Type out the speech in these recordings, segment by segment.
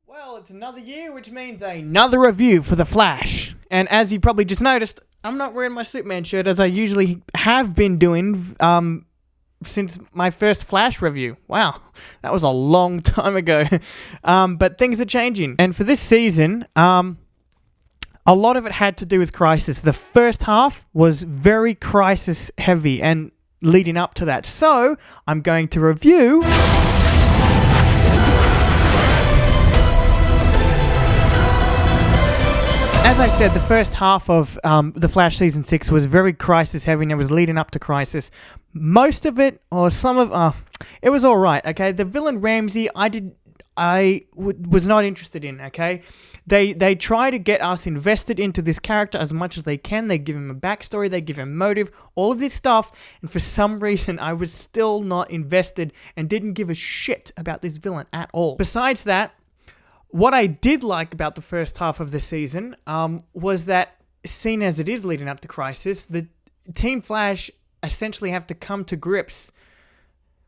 Well, it's another year, which means another review for The Flash. And as you probably just noticed, I'm not wearing my Superman shirt as I usually have been doing since my first Flash review. Wow, that was a long time ago. But things are changing. And for this season, a lot of it had to do with Crisis. The first half was very Crisis heavy and leading up to that. So, I'm going to review... As I said, the first half of The Flash Season 6 was very Crisis heavy and it was leading up to Crisis. Most of it, or some of it was alright, okay? The villain Ramsey, I was not interested in, okay? They try to get us invested into this character as much as they can. They give him a backstory, they give him motive, all of this stuff, and for some reason I was still not invested and didn't give a shit about this villain at all. Besides that, what I did like about the first half of the season was that, seen as it is leading up to Crisis, the Team Flash essentially have to come to grips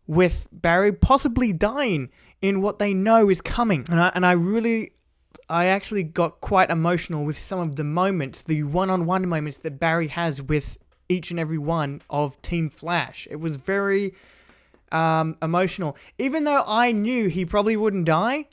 with Barry possibly dying in what they know is coming. And I actually got quite emotional with some of the moments, the one-on-one moments that Barry has with each and every one of Team Flash. It was very emotional. Even though I knew he probably wouldn't die,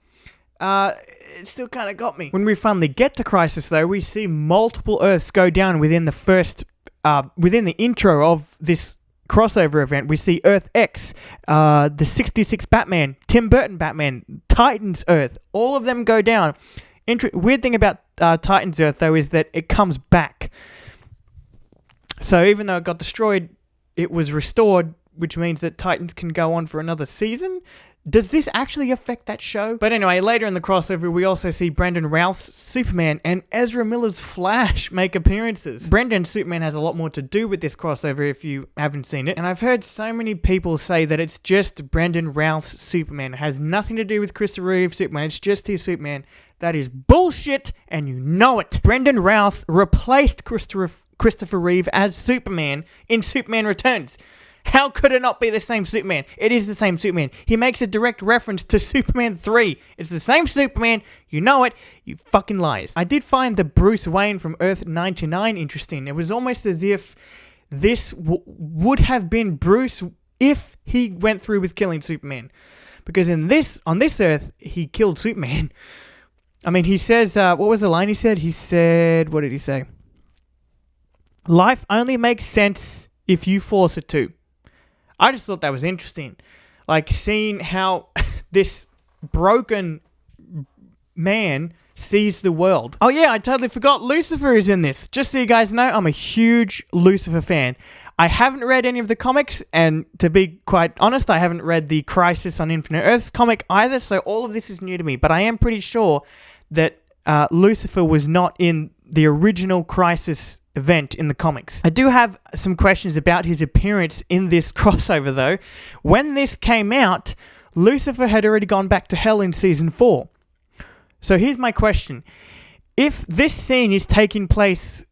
it still kind of got me. When we finally get to Crisis, though, we see multiple Earths go down within within the intro of this crossover event. We see Earth X, the 66 Batman, Tim Burton Batman, Titan's Earth, all of them go down. Weird thing about Titan's Earth, though, is that it comes back. So even though it got destroyed, it was restored, which means that Titans can go on for another season. Does this actually affect that show? But anyway, later in the crossover, we also see Brendan Routh's Superman and Ezra Miller's Flash make appearances. Brendan's Superman has a lot more to do with this crossover if you haven't seen it. And I've heard so many people say that it's just Brendan Routh's Superman. It has nothing to do with Christopher Reeve's Superman. It's just his Superman. That is bullshit, and you know it. Brendan Routh replaced Christopher Reeve as Superman in Superman Returns. How could it not be the same Superman? It is the same Superman. He makes a direct reference to Superman 3. It's the same Superman. You know it. You fucking liars. I did find the Bruce Wayne from Earth 99 interesting. It was almost as if this would have been Bruce if he went through with killing Superman. Because on this Earth, he killed Superman. I mean, he says, what was the line he said? He said, what did he say? Life only makes sense if you force it to. I just thought that was interesting. Like, seeing how this broken man sees the world. Oh yeah, I totally forgot Lucifer is in this. Just so you guys know, I'm a huge Lucifer fan. I haven't read any of the comics, and to be quite honest, I haven't read the Crisis on Infinite Earths comic either, so all of this is new to me. But I am pretty sure that Lucifer was not in the original Crisis event in the comics. I do have some questions about his appearance in this crossover, though. When this came out, Lucifer had already gone back to hell in season 4. So here's my question. If this scene is taking place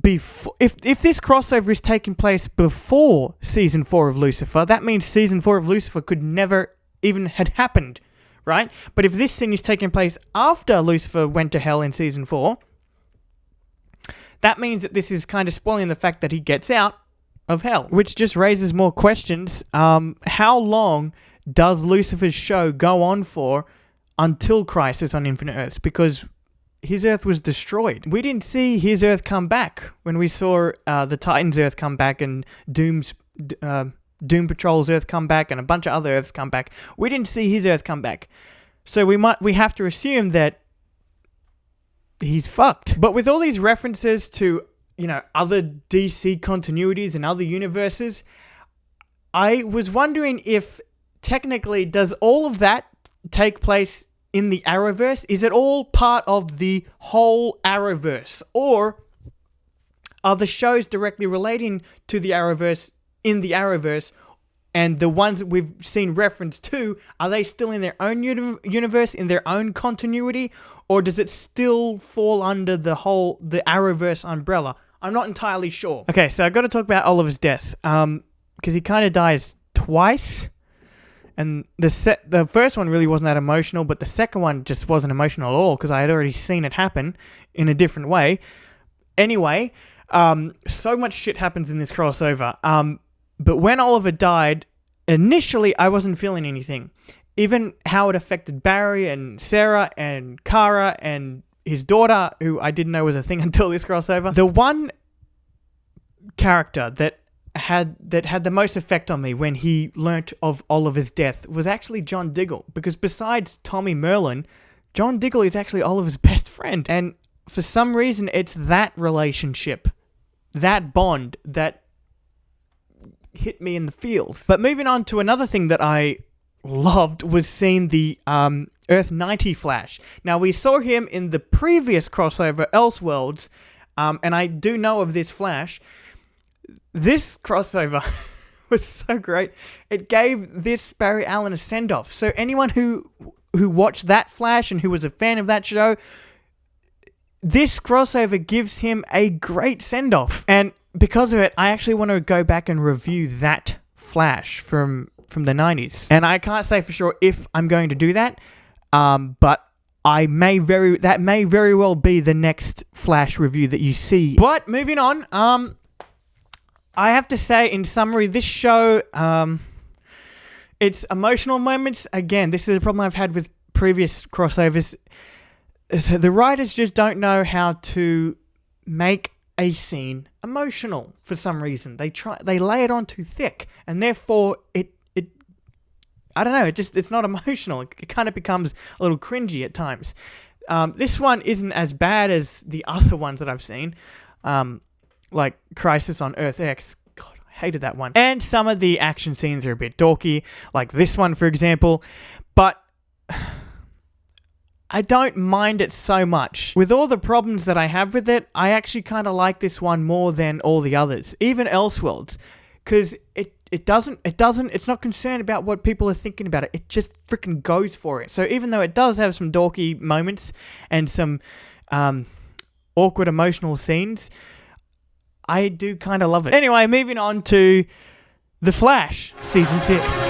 before... If this crossover is taking place before season 4 of Lucifer, that means season 4 of Lucifer could never even had happened, right? But if this scene is taking place after Lucifer went to hell in season 4... that means that this is kind of spoiling the fact that he gets out of hell, which just raises more questions. How long does Lucifer's show go on for until Crisis on Infinite Earths? Because his Earth was destroyed. We didn't see his Earth come back when we saw the Titans' Earth come back and Doom Patrol's Earth come back and a bunch of other Earths come back. We didn't see his Earth come back. So we have to assume that he's fucked. But with all these references to, other DC continuities and other universes, I was wondering if technically does all of that take place in the Arrowverse? Is it all part of the whole Arrowverse? Or are the shows directly relating to the Arrowverse in the Arrowverse? And the ones that we've seen reference to, are they still in their own universe, in their own continuity? Or does it still fall under the Arrowverse umbrella? I'm not entirely sure. Okay, so I've got to talk about Oliver's death. Because he kind of dies twice. And the first one really wasn't that emotional, but the second one just wasn't emotional at all because I had already seen it happen in a different way. Anyway, so much shit happens in this crossover. But when Oliver died, initially I wasn't feeling anything. Even how it affected Barry and Sarah and Kara and his daughter, who I didn't know was a thing until this crossover. The one character that had the most effect on me when he learnt of Oliver's death was actually John Diggle, because besides Tommy Merlin, John Diggle is actually Oliver's best friend, and for some reason it's that relationship, that bond, that hit me in the feels. But moving on to another thing that I loved was seeing the Earth 90 Flash. Now, we saw him in the previous crossover Elseworlds, and I do know of this Flash. This crossover was so great. It gave this Barry Allen a send-off. So anyone who watched that Flash and who was a fan of that show, this crossover gives him a great send-off. And because of it, I actually want to go back and review that Flash from the 90s. And I can't say for sure if I'm going to do that, but that may very well be the next Flash review that you see. But moving on, I have to say, in summary, this show, its emotional moments, again, this is a problem I've had with previous crossovers. The writers just don't know how to make a scene emotional for some reason. They lay it on too thick, and therefore I don't know, it's not emotional. It kind of becomes a little cringy at times. This one isn't as bad as the other ones that I've seen, like Crisis on Earth X. God, I hated that one. And some of the action scenes are a bit dorky, like this one, for example. But I don't mind it so much. With all the problems that I have with it, I actually kind of like this one more than all the others, even Elseworlds, because it's not concerned about what people are thinking about it. It just freaking goes for it. So even though it does have some dorky moments and some awkward emotional scenes, I do kind of love it. Anyway, moving on to The Flash, Season 6.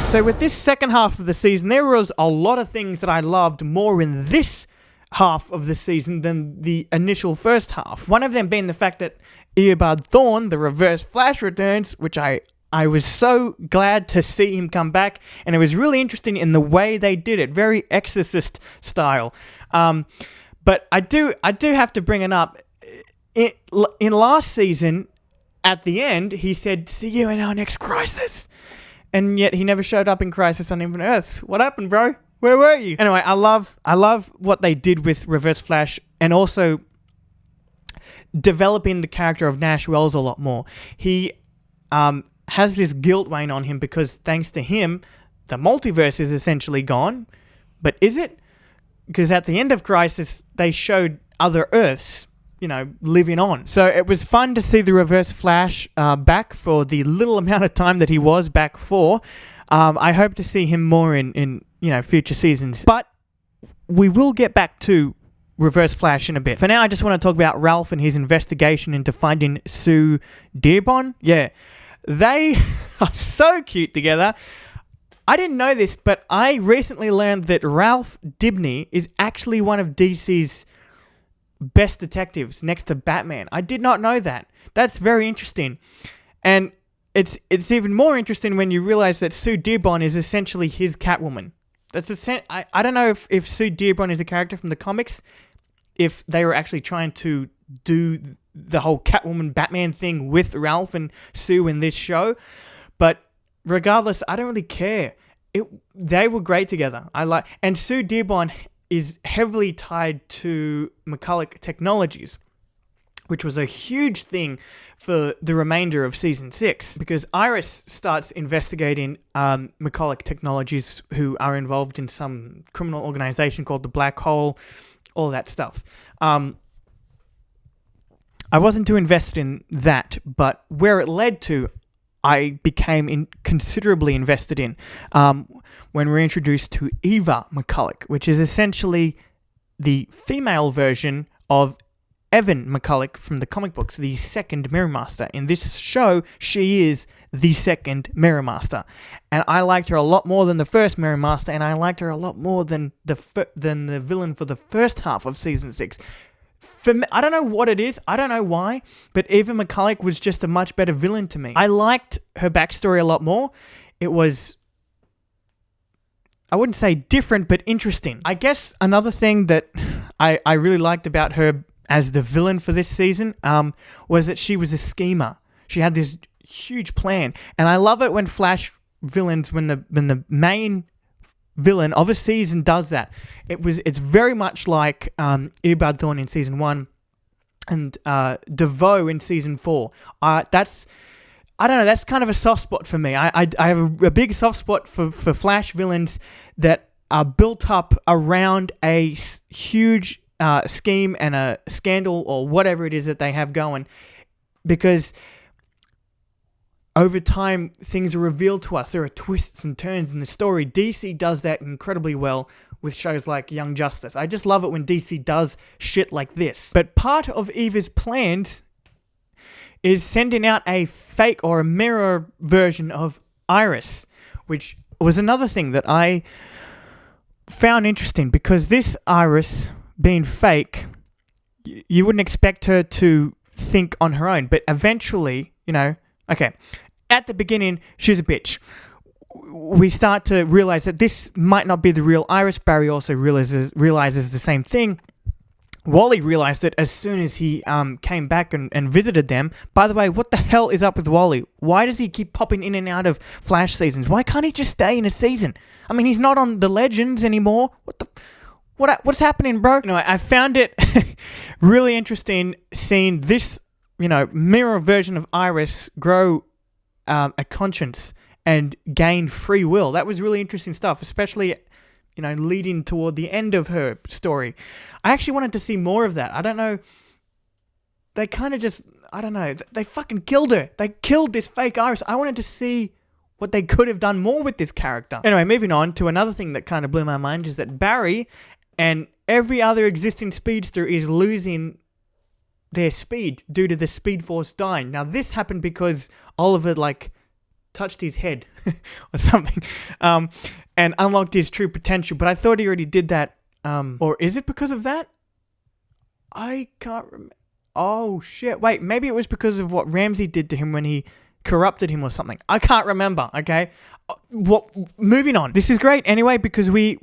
So with this second half of the season, there was a lot of things that I loved more in this half of the season than the initial first half. One of them being the fact that Eobard Thawne, the Reverse Flash, returns, which I was so glad to see him come back, and it was really interesting in the way they did it, very Exorcist style. But I do have to bring it up. In last season, at the end, he said, "See you in our next crisis." And yet he never showed up in Crisis on Infinite Earths. What happened, bro? Where were you? Anyway, I love what they did with Reverse Flash, and also developing the character of Nash Wells a lot more. He has this guilt weighing on him because thanks to him, the multiverse is essentially gone. But is it? Because at the end of Crisis, they showed other Earths, living on. So it was fun to see the Reverse Flash back for the little amount of time that he was back for. I hope to see him more in future seasons. But we will get back to Reverse Flash in a bit. For now, I just want to talk about Ralph and his investigation into finding Sue Dearborn. Yeah, they are so cute together. I didn't know this, but I recently learned that Ralph Dibny is actually one of DC's best detectives next to Batman. I did not know that. That's very interesting. And it's even more interesting when you realize that Sue Dearborn is essentially his Catwoman. I don't know if Sue Dearborn is a character from the comics, if they were actually trying to do the whole Catwoman Batman thing with Ralph and Sue in this show. But regardless, I don't really care. They were great together. And Sue Dearborn is heavily tied to McCulloch Technologies, which was a huge thing for the remainder of Season 6, because Iris starts investigating McCulloch Technologies, who are involved in some criminal organization called the Black Hole, all that stuff. I wasn't too invested in that, but where it led to, I became considerably invested in when we're introduced to Eva McCulloch, which is essentially the female version of Evan McCulloch from the comic books, the second Mirror Master. In this show, she is the second Mirror Master. And I liked her a lot more than the first Mirror Master, and I liked her a lot more than the villain for the first half of Season 6. For me, I don't know what it is, I don't know why, but Eva McCulloch was just a much better villain to me. I liked her backstory a lot more. It was, I wouldn't say different, but interesting. I guess another thing that I really liked about her as the villain for this season was that she was a schemer. She had this huge plan, and I love it when Flash villains, when the main villain of a season does that. It's very much like Eobard Thawne in season 1 and DeVoe in season 4. That's, I don't know, that's kind of a soft spot for me. I have a big soft spot for Flash villains that are built up around a huge scheme and a scandal or whatever it is that they have going, because over time, things are revealed to us. There are twists and turns in the story. DC does that incredibly well with shows like Young Justice. I just love it when DC does shit like this. But part of Eva's plans is sending out a fake or a mirror version of Iris, which was another thing that I found interesting, because this Iris, being fake, you wouldn't expect her to think on her own. But eventually, okay, at the beginning, she's a bitch. We start to realize that this might not be the real Iris. Barry also realizes the same thing. Wally realized it as soon as he came back and visited them. By the way, what the hell is up with Wally? Why does he keep popping in and out of Flash seasons? Why can't he just stay in a season? I mean, he's not on the Legends anymore. What's happening, bro? I found it really interesting seeing this, mirror version of Iris grow a conscience and gain free will. That was really interesting stuff, especially, leading toward the end of her story. I actually wanted to see more of that. I don't know. They kind of just, I don't know. They fucking killed her. They killed this fake Iris. I wanted to see what they could have done more with this character. Anyway, moving on to another thing that kind of blew my mind is that Barry and every other existing speedster is losing their speed due to the Speed Force dying. Now, this happened because Oliver, touched his head or something, and unlocked his true potential. But I thought he already did that. Or is it because of that? I can't remember. Oh, shit. Wait, maybe it was because of what Ramsey did to him when he corrupted him or something. I can't remember, okay? Moving on. This is great anyway, because we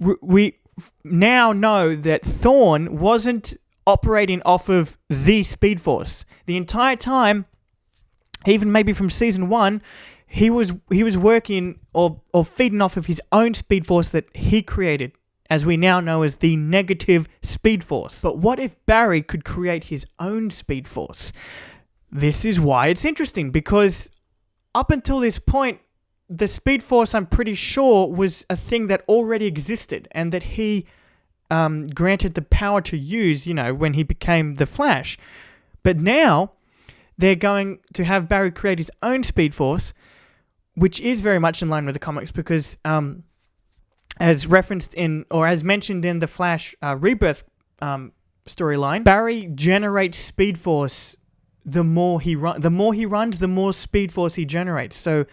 now know that Thawne wasn't operating off of the Speed Force. The entire time, even maybe from season 1, he was working or feeding off of his own Speed Force that he created, as we now know as the negative Speed Force. But what if Barry could create his own Speed Force? This is why it's interesting, because up until this point, the Speed Force, I'm pretty sure, was a thing that already existed and that he granted the power to use, when he became the Flash. But now, they're going to have Barry create his own Speed Force, which is very much in line with the comics, because as referenced in, or as mentioned in the Flash Rebirth storyline, Barry generates Speed Force the more he runs, the more Speed Force he generates. So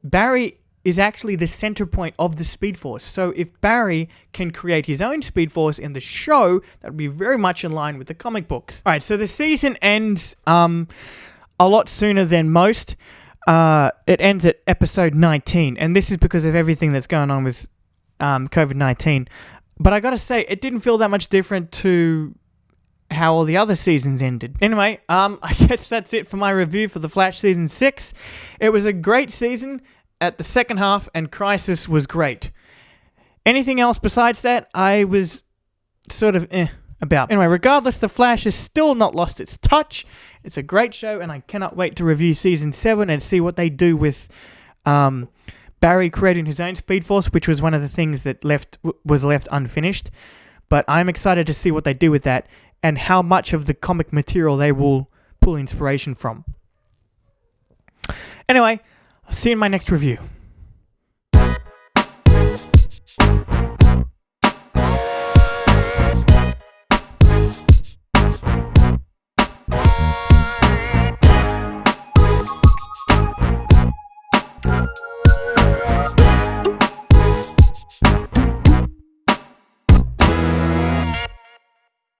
Barry is actually the center point of the Speed Force. So if Barry can create his own Speed Force in the show, that would be very much in line with the comic books. Alright, so the season ends a lot sooner than most. It ends at episode 19, and this is because of everything that's going on with COVID-19. But I gotta say, it didn't feel that much different to how all the other seasons ended. Anyway, I guess that's it for my review for The Flash Season 6. It was a great season at the second half, and Crisis was great. Anything else besides that, I was sort of about. Anyway, regardless, The Flash has still not lost its touch. It's a great show, and I cannot wait to review Season 7 and see what they do with Barry creating his own Speed Force, which was one of the things that was left unfinished. But I'm excited to see what they do with that and how much of the comic material they will pull inspiration from. Anyway, See you in my next review.